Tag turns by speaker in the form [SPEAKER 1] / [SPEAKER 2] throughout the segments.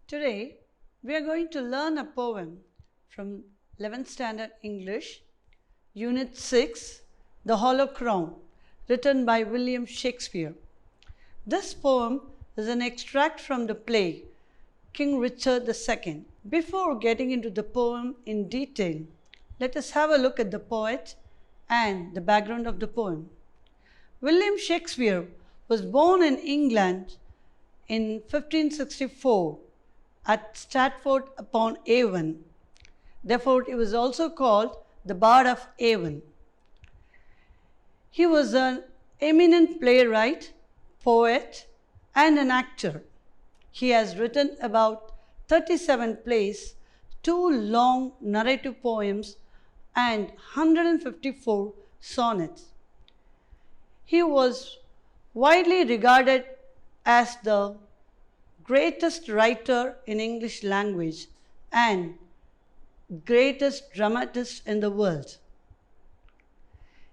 [SPEAKER 1] Today, we are going to learn a poem from 11th Standard English, Unit 6, The Hollow Crown, written by William Shakespeare. This poem is an extract from the play King Richard II. Before getting into the poem in detail, let us have a look at the poet and the background of the poem. William Shakespeare was born in England in 1564 at Stratford-upon-Avon. Therefore, he was also called the Bard of Avon. He was an eminent playwright, poet, and an actor. He has written about 37 plays, 2 long narrative poems, and 154 sonnets. He was widely regarded as the greatest writer in English language and greatest dramatist in the world.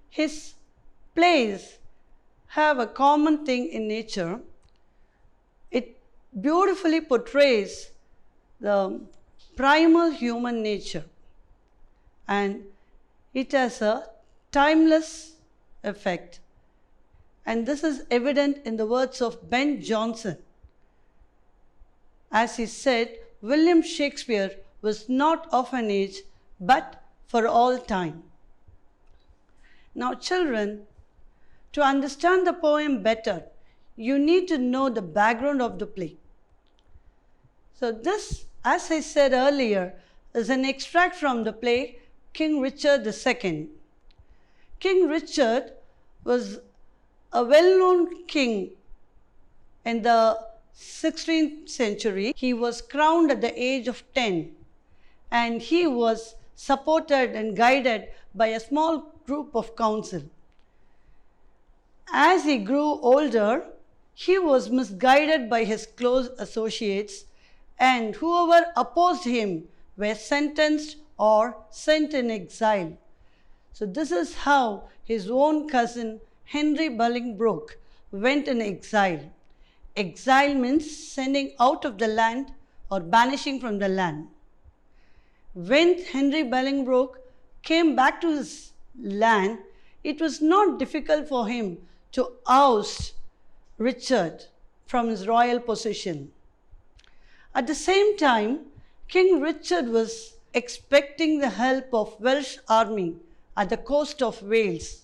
[SPEAKER 1] His plays have a common thing in nature. It beautifully portrays the primal human nature, and it has a timeless effect. And this is evident in the words of Ben Jonson. As he said, William Shakespeare was not of an age, but for all time. Now, children, to understand the poem better, you need to know the background of the play. So this, as I said earlier, is an extract from the play King Richard II. King Richard was a well-known king in the 16th century. He was crowned at the age of 10, and he was supported and guided by a small group of council. As he grew older, he was misguided by his close associates, and whoever opposed him were sentenced or sent in exile. So this is how his own cousin Henry Bolingbroke went in exile. Exile means sending out of the land or banishing from the land. When Henry Bolingbroke came back to his land, it was not difficult for him to oust Richard from his royal position. At the same time, King Richard was expecting the help of Welsh army at the coast of Wales.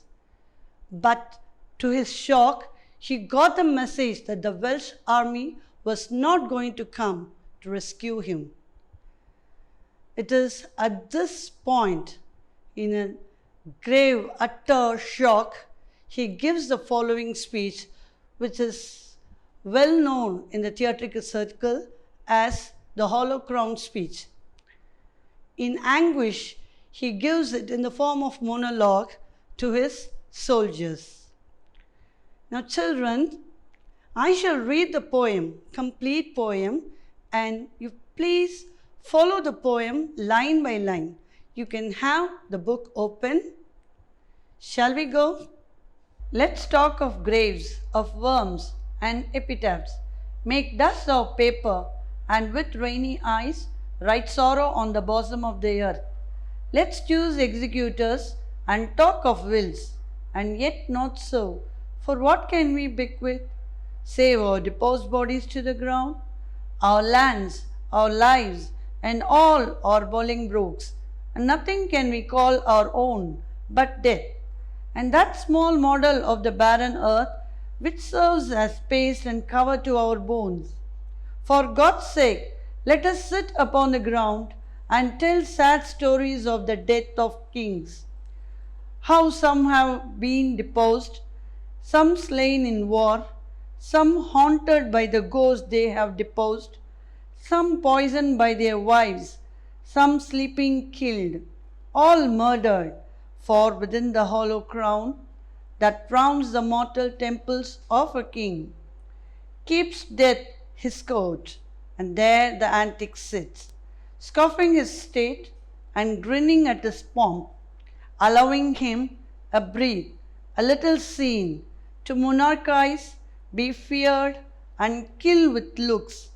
[SPEAKER 1] But to his shock, he got the message that the Welsh army was not going to come to rescue him. It is at this point, in a grave, utter shock, he gives the following speech, which is well known in the theatrical circle as the Hollow Crown speech. In anguish, he gives it in the form of monologue to his soldiers. Now, children, I shall read the poem, complete poem, and you please follow the poem line by line. You can have the book open. Shall we go? Let's talk of graves, of worms and epitaphs. Make dust of paper, and with rainy eyes write sorrow on the bosom of the earth. Let's choose executors and talk of wills, and yet not so. For what can we bequeath, save our deposed bodies to the ground? Our lands, our lives, and all our Bolingbroke's, and nothing can we call our own but death, and that small model of the barren earth which serves as space and cover to our bones. For God's sake, let us sit upon the ground and tell sad stories of the death of kings, how some have been deposed, some slain in war, some haunted by the ghost they have deposed, some poisoned by their wives, some sleeping killed, all murdered, for within the hollow crown that rounds the mortal temples of a king, keeps death his court, and there the antic sits, scoffing his state and grinning at his pomp, allowing him a breath, a little scene, to monarchize, be feared, and kill with looks,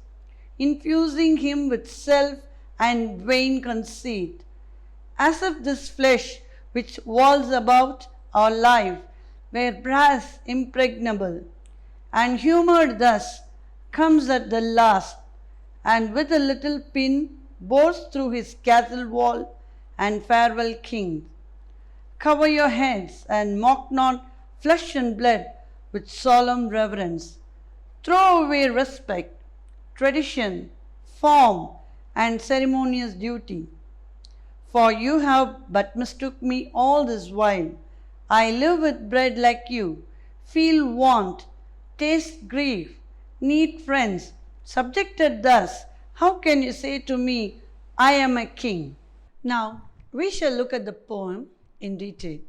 [SPEAKER 1] infusing him with self and vain conceit, as if this flesh which walls about our life were brass impregnable, and humoured thus comes at the last, and with a little pin bores through his castle wall, and farewell king. Cover your heads, and mock not flesh and blood with solemn reverence. Throw away respect, tradition, form, and ceremonious duty. For you have but mistook me all this while. I live with bread like you, feel want, taste grief, need friends. Subjected thus, how can you say to me, I am a king? Now, we shall look at the poem in detail.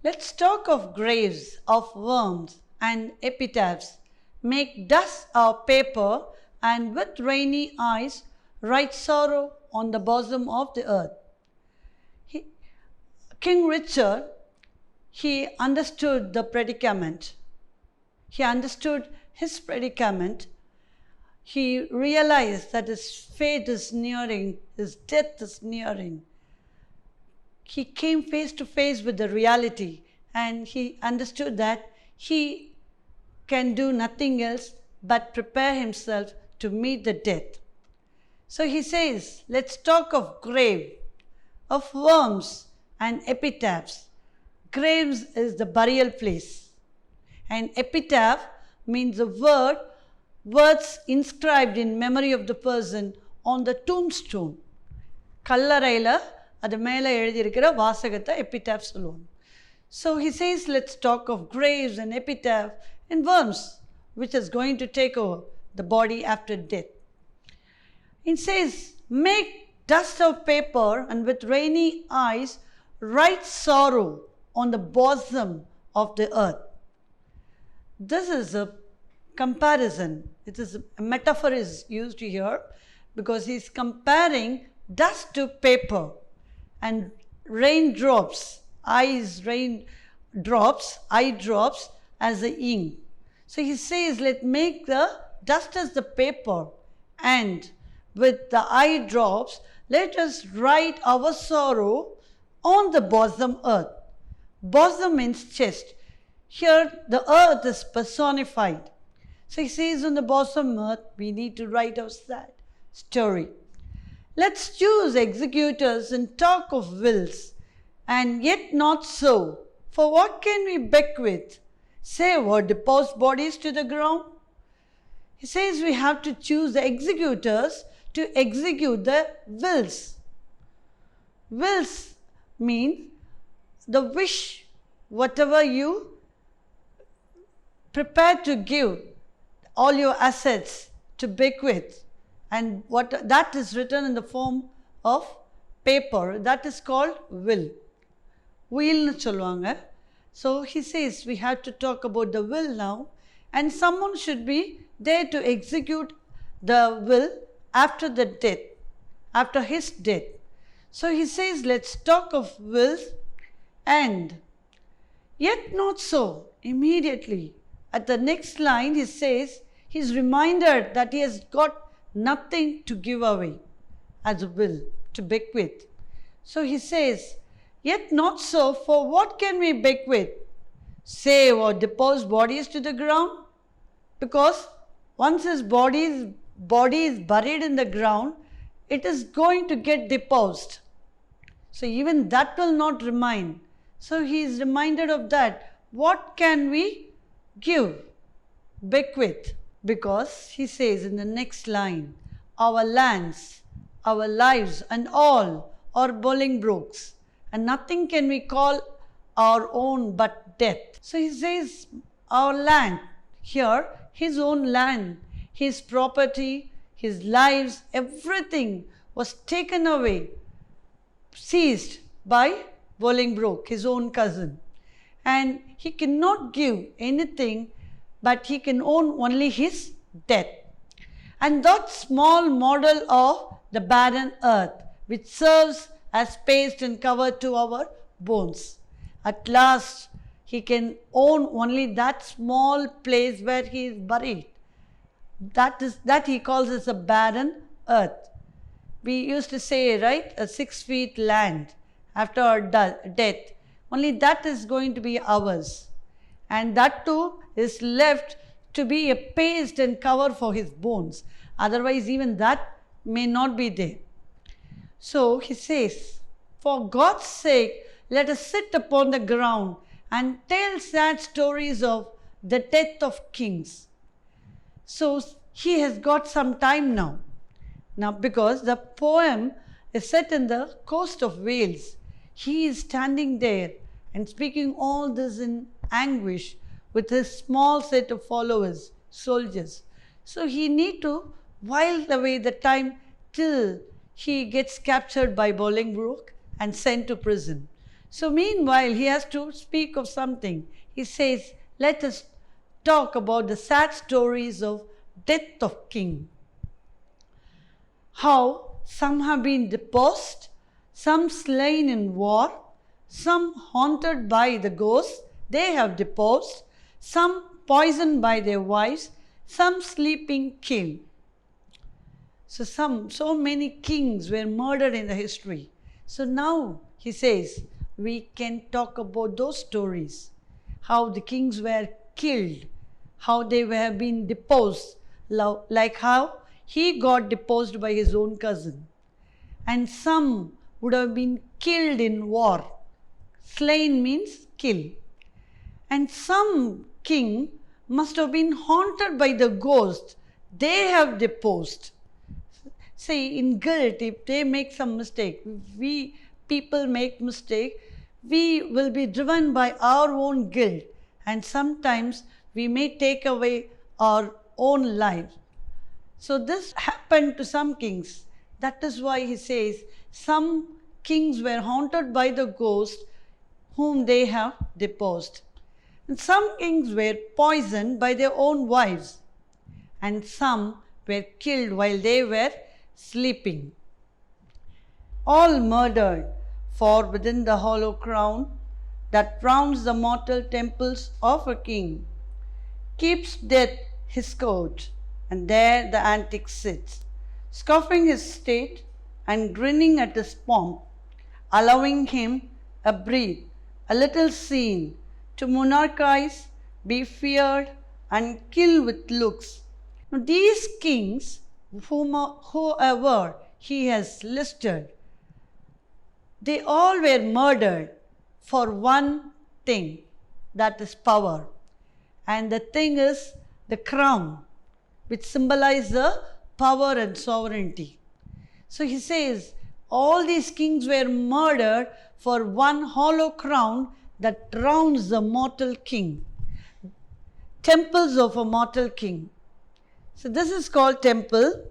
[SPEAKER 1] Let's talk of graves, of worms, and epitaphs. Make dust our paper, and with rainy eyes write sorrow on the bosom of the earth. King Richard, he understood the predicament. He understood his predicament. He realized that his fate is nearing, his death is nearing. He came face to face with the reality, and he understood that he can do nothing else but prepare himself to meet the death. So he says, let's talk of grave, of worms and epitaphs. Graves is the burial place, and epitaph means the words inscribed in memory of the person on the tombstone. கல்லறையில் அது மேலே எழுதியிருக்கிற வாசகத்தை epitaph சொல்லுவோம். So he says, let's talk of graves and epitaph and worms, which is going to take over the body after death. It says, make dust of paper, and with rainy eyes write sorrow on the bosom of the earth. This is a comparison. It is a metaphor is used here because he is comparing dust to paper and raindrops, eye drops as the ink. So he says, let's make the dust as the paper, and with the eye drops, let us write our sorrow on the bosom earth. Bosom means chest. Here the earth is personified. So he says, on the bosom earth, we need to write our sad story. Let's choose executors and talk of wills, and yet not so. For what can we bequeath, save or depose bodies to the ground? He says we have to choose the executors to execute the wills. Wills mean the wish, whatever you prepare to give, all your assets to bequeath, and what that is written in the form of paper, that is called will. Will சொல்லுவாங்க. So he says we have to talk about the will now, and someone should be there to execute the will after the death, after his death. So he says, let's talk of wills, and yet not so. Immediately at the next line he says he's reminded that he has got nothing to give away as a will, to bequeath. So he says, yet not so, for what can we bequeath? Save or depose bodies to the ground? Because once his body is buried in the ground, it is going to get deposed. So even that will not remain. So he is reminded of that. What can we give? Bequeath. Because he says in the next line, our lands, our lives, and all are Bolingbroke's, and nothing can we call our own but death. So he says, our land, here, his own land, his property, his lives, everything was taken away, seized by Bolingbroke, his own cousin. And he cannot give anything, but he can own only his death. And that small model of the barren earth, which serves as paste and cover to our bones. At last, he can own only that small place where he is buried. That he calls as a barren earth. We used to say, right, a 6 feet land after our death. Only that is going to be ours. And that too is left to be a paste and cover for his bones. Otherwise, even that may not be there. So he says, for God's sake, let us sit upon the ground and tell sad stories of the death of kings. So he has got some time now. Now, because the poem is set in the coast of Wales, he is standing there and speaking all this in anguish with his small set of followers, soldiers. So he need to while away the time till he gets captured by Bolingbroke and sent to prison. So meanwhile, he has to speak of something. He says, let us talk about the sad stories of death of king. How some have been deposed, some slain in war, some haunted by the ghosts they have deposed, some poisoned by their wives, some sleeping killed. So many kings were murdered in the history. So now he says, we can talk about those stories, how the kings were killed, how they were being deposed, like how he got deposed by his own cousin. And some would have been killed in war. Slain means kill. And some king must have been haunted by the ghost they have deposed. See, in guilt, if they make some mistake, we people make mistake, we will be driven by our own guilt, and sometimes we may take away our own life. So this happened to some kings. That is why he says, some kings were haunted by the ghost whom they have deposed. And some kings were poisoned by their own wives, and some were killed while they were sleeping. All murdered, for within the hollow crown that rounds the mortal temples of a king keeps death his court, and there the antic sits, scoffing his state and grinning at his pomp, allowing him a breath, a little scene, to monarchize, be feared, and kill with looks. Now, these kings, whoever he has listed, they all were murdered for one thing, that is power. And the thing is the crown, which symbolizes the power and sovereignty. So he says, all these kings were murdered for one hollow crown that rounds the mortal king. Temples of a mortal king. So this is called temple,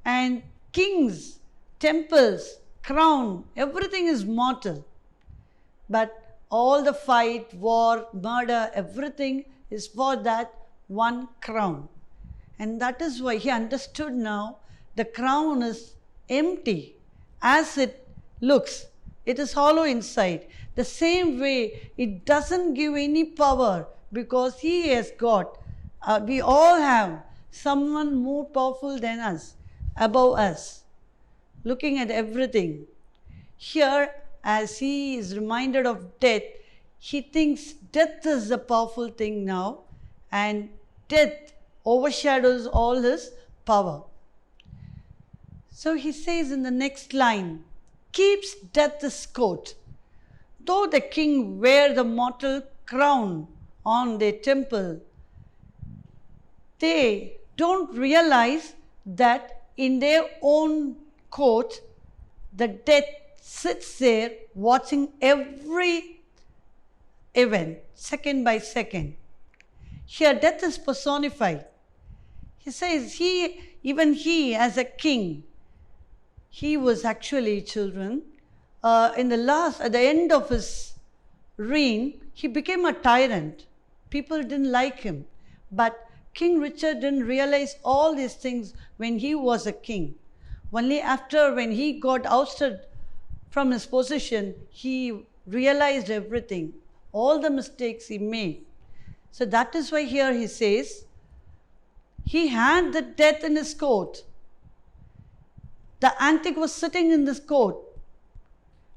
[SPEAKER 1] and kings, temples, crown, everything is mortal. But all the fight, war, murder, everything is for that one crown. And that is why he understood now the crown is empty as it looks. It is hollow inside. The same way, it doesn't give any power because he has got, we all have someone more powerful than us, above us, looking at everything. Here, as he is reminded of death, he thinks death is the powerful thing now, and death overshadows all his power. So he says in the next line, keeps death his coat. Though the king wear the mortal crown on their temple, they don't realize that in their own court, the death sits there watching every event, second by second. Here, death is personified. He says, even he as a king, he was actually, children, at the end of his reign, he became a tyrant. People didn't like him. But King Richard didn't realize all these things when he was a king. Only after, when he got ousted from his position, he realized everything, all the mistakes he made. So that is why here he says, He had the death in his court. The antic was sitting in this court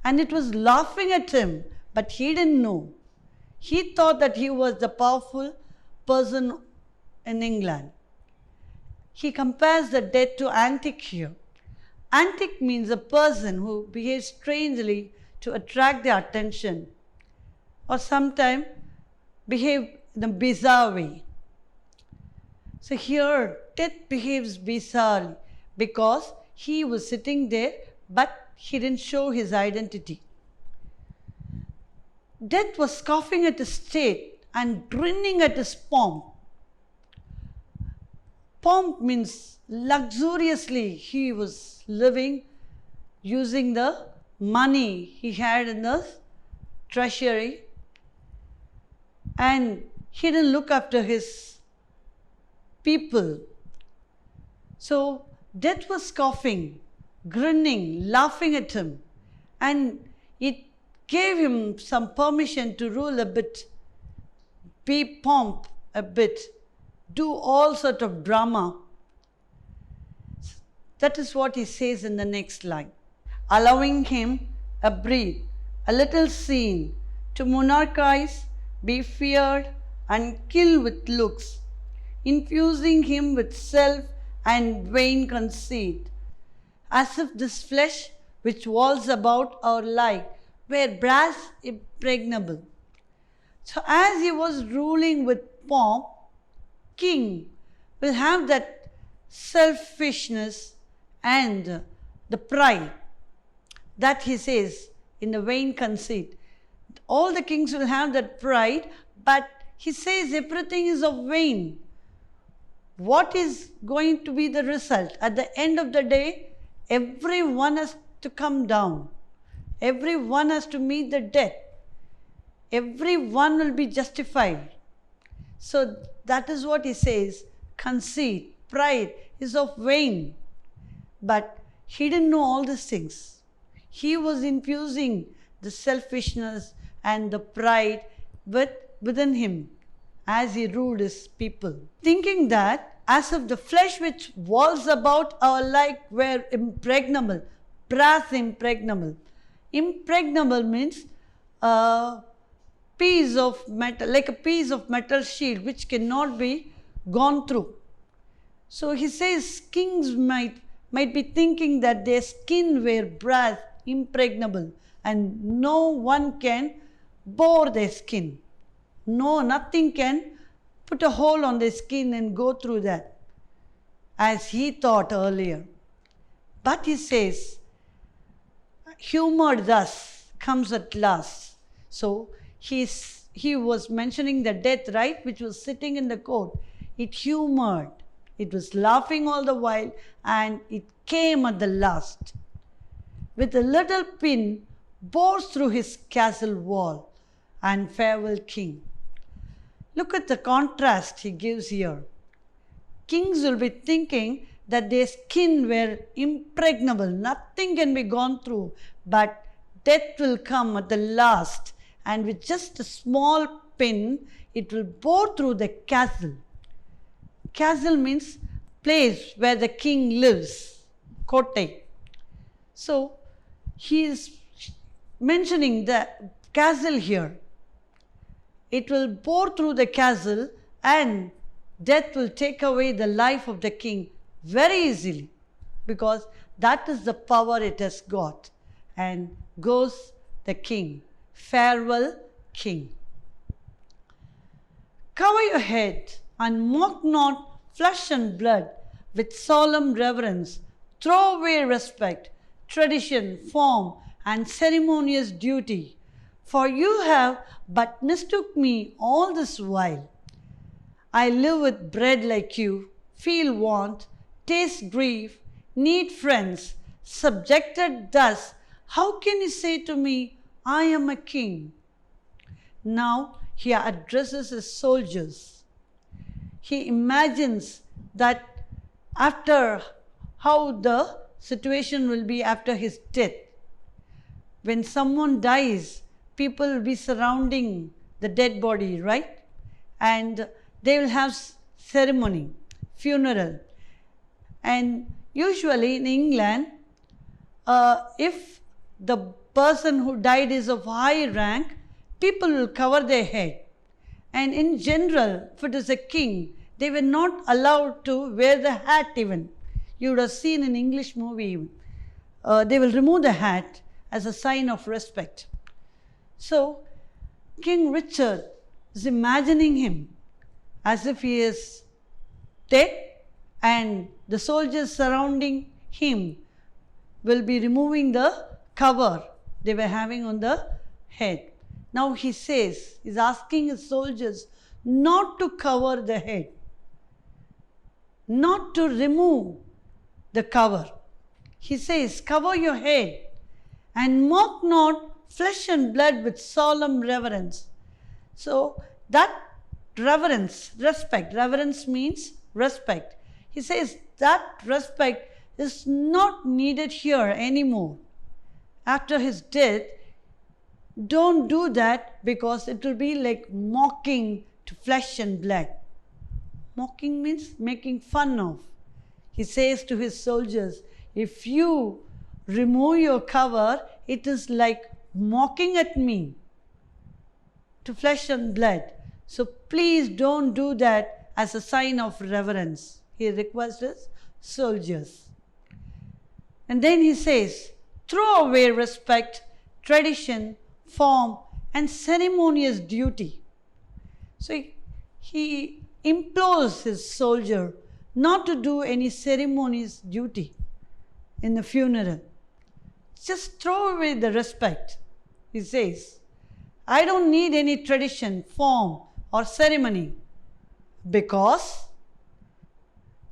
[SPEAKER 1] and it was laughing at him, but he didn't know. He thought that he was the powerful person in England. He compares the dead to antic here. Antic means a person who behaves strangely to attract their attention or sometimes behave in a bizarre way. So here, death behaves bizarrely because he was sitting there but he didn't show his identity. Death was scoffing at his state and grinning at his pomp. Pomp means luxuriously he was living using the money he had in the treasury, and he didn't look after his people. So death was scoffing, grinning, laughing at him, and it gave him some permission to rule a bit, be pomp a bit, do all sort of drama. That is what he says in the next line. Allowing him a breath, a little scene, to monarchize, be feared, and kill with looks, infusing him with self and vain conceit, as if this flesh which walls about our life were brass impregnable. So as he was ruling with pomp, king will have that selfishness and the pride that he says in the vain conceit. All the kings will have that pride, but he says everything is of vain. What is going to be the result? At the end of the day, everyone has to come down. Everyone has to meet the death. Everyone will be justified. So that is what he says. Conceit, pride is of vain. But he didn't know all these things. He was infusing the selfishness and the pride within him as he ruled his people, thinking that as if the flesh which walls about our life were impregnable, brass impregnable. Impregnable means a piece of metal, like a piece of metal sheet which cannot be gone through. So he says kings might be thinking that their skin were brass, impregnable, and no one can bore their skin. No, nothing can put a hole on their skin and go through that, as he thought earlier. But he says, humor thus comes at last. So he was mentioning the death, right, which was sitting in the court. It humored. It was laughing all the while, and it came at the last. With a little pin, bores through his castle wall, and farewell king. Look at the contrast he gives here. Kings will be thinking that their skin were impregnable, nothing can be gone through, but death will come at the last, and with just a small pin, it will bore through the castle. Castle means place where the king lives, kote. So he is mentioning the castle here. It will bore through the castle, and death will take away the life of the king very easily, because that is the power it has got. And goes the king. Farewell, king. Cover your head and mock not flesh and blood. With solemn reverence, throw away respect, tradition, form, and ceremonious duty. For you have but mistook me all this while. I live with bread like you, feel want, taste grief, need friends, subjected thus. How can you say to me, I am a king? Now he addresses his soldiers. He imagines that after how the situation will be after his death. When someone dies, people will be surrounding the dead body, right? And they will have ceremony, funeral. And usually in England, if the person who died is of high rank, people will cover their head. And in general, if it is a king, they were not allowed to wear the hat even. You would have seen in English movie, they will remove the hat as a sign of respect. So King Richard is imagining him as if he is dead, and the soldiers surrounding him will be removing the cover they were having on the head. Now he says, he's asking his soldiers not to cover the head, not to remove the cover. He says, cover your head and mock not flesh and blood with solemn reverence. So that reverence means respect. He says that respect is not needed here anymore. After his death, don't do that, because it will be like mocking to flesh and blood. Mocking means making fun of. He says to his soldiers, if you remove your cover, it is like mocking at me to flesh and blood. So please don't do that as a sign of reverence. He requests his soldiers. And then he says, throw away respect, tradition, form, and ceremonious duty. So he implores his soldier not to do any ceremonious duty in the funeral. Just throw away the respect. He says, I don't need any tradition, form, or ceremony, because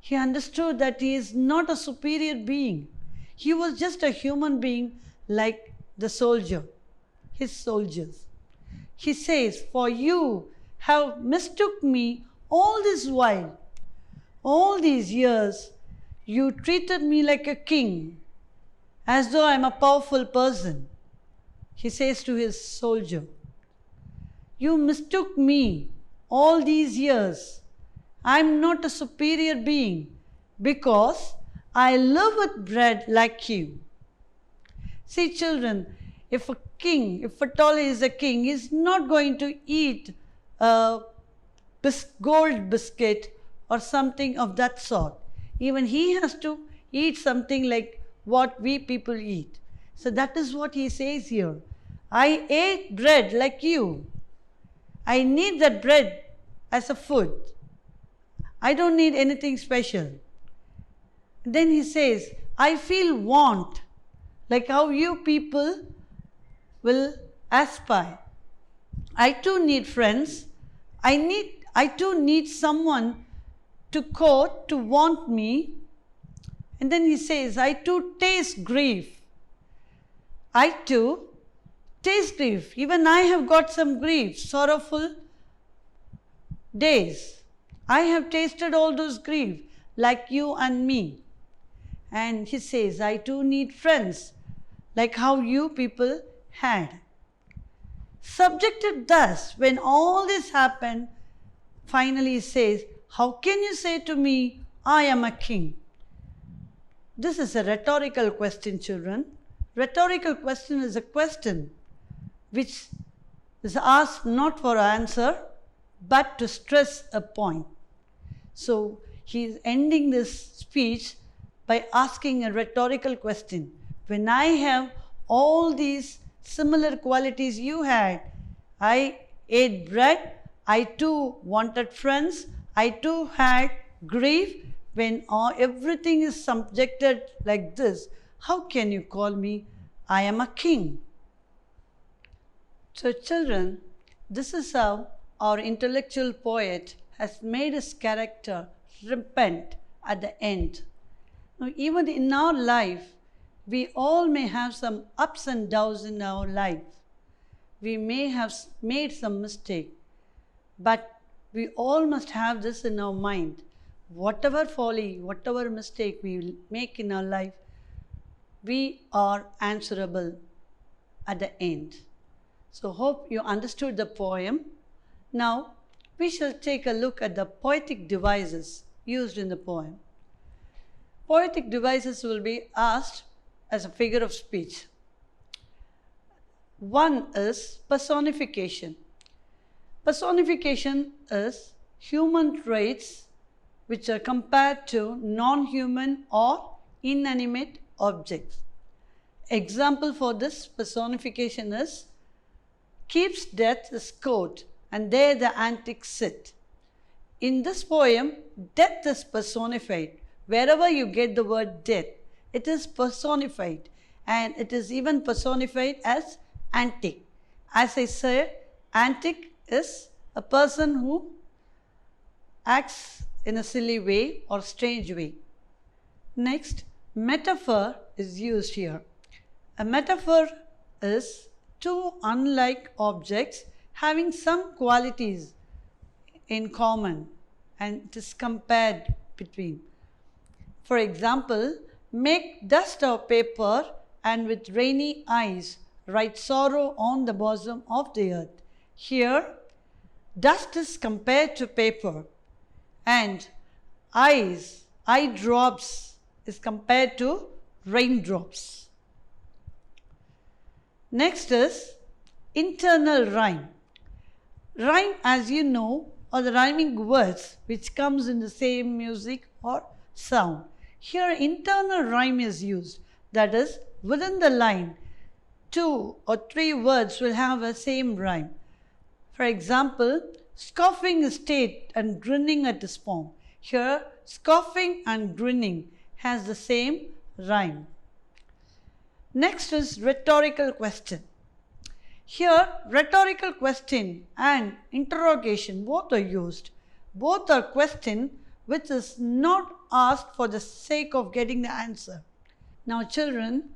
[SPEAKER 1] he understood that he is not a superior being. He was just a human being like the soldier, his soldiers. He says, for you have mistook me all this while. All these years, you treated me like a king, as though I am a powerful person. He says to his soldier, you mistook me all these years. I am not a superior being, because I live with bread like you. See, children, if a king, if at all he is a king, he is not going to eat a gold biscuit or something of that sort. Even he has to eat something like what we people eat. So that is what he says here. I ate bread like you. I need that bread as a food. I don't need anything special. Then he says, I feel want, like how you people will aspire. I too need friends. I too need someone to court, to want me. And then he says, I too taste grief. I too taste grief. Even I have got some grief, sorrowful days. I have tasted all those grief, like you and me. And he says, I too need friends, like how you people had. Subjected thus, when all this happened, finally he says, how can you say to me, I am a king? This is a rhetorical question, children. Rhetorical question is a question which is asked not for answer, but to stress a point. So he is ending this speech by asking a rhetorical question. When I have all these similar qualities you had, I ate bread, I too wanted friends, I too had grief. When everything is subjected like this, how can you call me, I am a king? So children, this is how our intellectual poet has made his character repent at the end. Now, even in our life, we all may have some ups and downs in our life. We may have made some mistake, but we all must have this in our mind. Whatever folly, whatever mistake we make in our life, we are answerable at the end. So hope you understood the poem. Now we shall take a look at the poetic devices used in the poem. Poetic devices will be asked as a figure of speech. One is personification. Personification is human traits which are compared to non-human or inanimate objects. Example for this personification is keeps death his coat, and there the antics sit. In this poem, death is personified. Wherever you get the word death, it is personified, and it is even personified as antic. As I said, antic is a person who acts in a silly way or strange way. Next, metaphor is used here. A metaphor is two unlike objects having some qualities in common, and it is compared between. For example, make dust of paper and with rainy eyes write sorrow on the bosom of the earth. Here, dust is compared to paper, and eye drops is compared to raindrops. Next is internal rhyme. Rhyme, as you know, are the rhyming words which comes in the same music or sound. Here internal rhyme is used, that is, within the line, 2 or 3 words will have the same rhyme. For example, scoffing is state and grinning at his form. Here, scoffing and grinning has the same rhyme. Next is rhetorical question. Here, rhetorical question and interrogation both are used. Both are question which is not asked for the sake of getting the answer. Now children,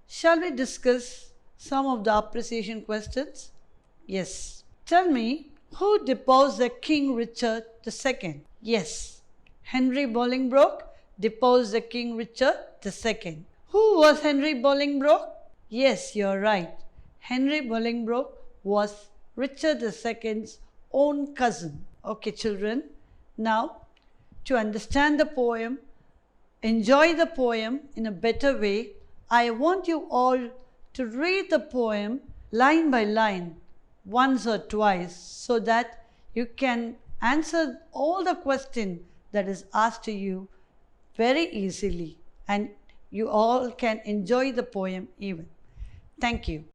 [SPEAKER 1] shall we discuss some of the appreciation questions? Yes. Tell me, who deposed the King Richard II? Yes. Henry Bolingbroke deposed the King Richard II. Who was Henry Bolingbroke? Yes, you're right. Henry Bolingbroke was Richard II's own cousin. Okay, children. Now, to understand the poem, enjoy the poem in a better way, I want you all to read the poem line by line, once or twice, so that you can answer all the question that is asked to you very easily, and you all can enjoy the poem even. Thank you.